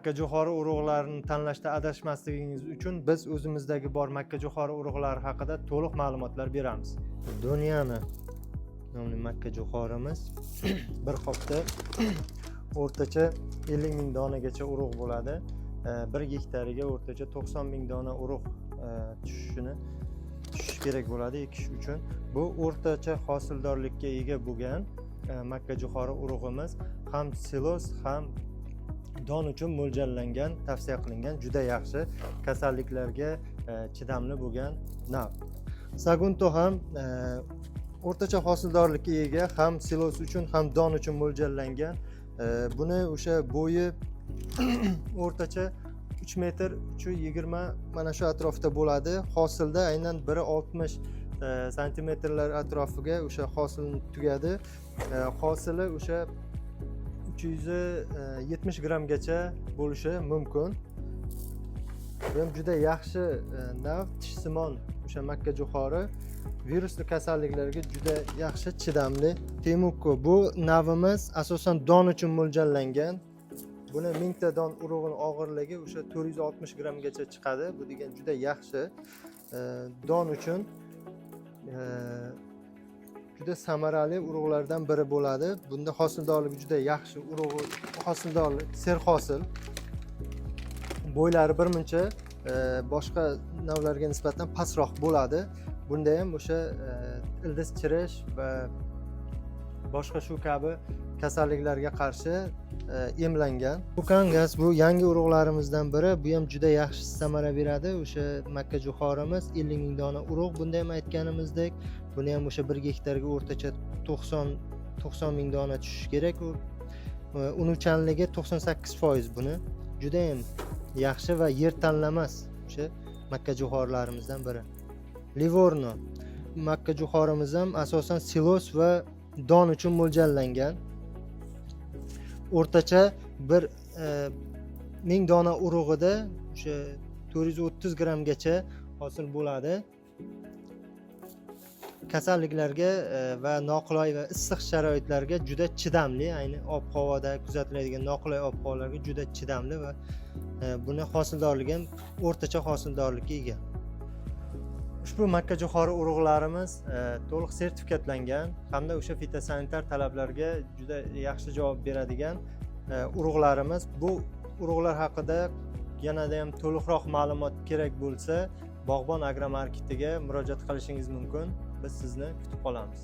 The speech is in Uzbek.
Makkajo'xori urug'larini tanlashda adashmasligingiz uchun biz o'zimizdagi bor makkajo'xori urug'lari haqida to'liq ma'lumotlar beramiz. Donyani nomli makkajo'xorimiz bir qopda o'rtacha 50 ming donagacha urug' bo'ladi. 1 gektariga o'rtacha 90 ming dona urug' tushishi kerak bo'ladi ekish uchun. Bu o'rtacha hosildorlikka ega bo'lgan makkajo'xori urug'imiz ham silos ham don uchun mo'ljallangan, tavsiya qilingan juda yaxshi kasalliklarga chidamli bo'lgan nav. Sagunto ham o'rtacha hosildorlikka ega, ham silos uchun ham don uchun mo'ljallangan. Buni o'sha bo'yi o'rtacha 3 metr 320 mana shu atrofda bo'ladi. Hosilda aynan 160 santimetrlar atrofiga o'sha hosilni tugadi. Hosili o'sha 370 grammgacha bo'lishi mumkin. Bu ham juda yaxshi nav, tishsimon o'sha makkajo'xori virusli kasalliklarga juda yaxshi chidamli. Temuko bu navimiz asosan don uchun mo'ljallangan. Buni 1000 ta don urug'ining og'irligi o'sha 460 grammgacha chiqadi. Bu degan juda yaxshi don uchun juda samarali urug'lardan biri bo'ladi. Bunda hosildorligi juda yaxshi, urug'i hosildorlik, serhosil. Bo'ylari birmuncha boshqa navlarga nisbatan pastroq bo'ladi. Bunda ham o'sha ildiz chirish va boshqa shu kabi kasalliklarga qarshi emlangan. Bukangas bu yangi urug'larimizdan biri. Bu ham juda yaxshi samara beradi. O'sha makkajo'xorimiz 50 ming dona urug'. Bunda ham aytganimizdek, buni ham o'sha 1 gektarga o'rtacha 90 ming dona tushishi kerak. Unuvchanligi 98%. Buni juda ham yaxshi va yer tanlamas o'sha makkajo'xorlarimizdan biri. Livorno makkajo'xorimiz ham asosan silos va don uchun mo'ljallangan. O'rtacha 1000 dona urug'ida o'sha 430 grammgacha hosil bo'ladi. Kasalliklarga va noqulay va issiq sharoitlarga juda chidamli, ayni ob-havoda kuzatiladigan noqulay ob-havolarga juda chidamli va buni hosildorligi ham o'rtacha hosildorlikka ega. Ushbu makkajo'xori urug'larimiz to'liq sertifikatlangan hamda o'sha fitosanitar talablarga juda yaxshi javob beradigan urug'larimiz. Bu urug'lar haqida yanada ham to'liqroq ma'lumot kerak bo'lsa, Bog'bon agromarketiga murojaat qilishingiz mumkin. Biz sizni kutib qolamiz.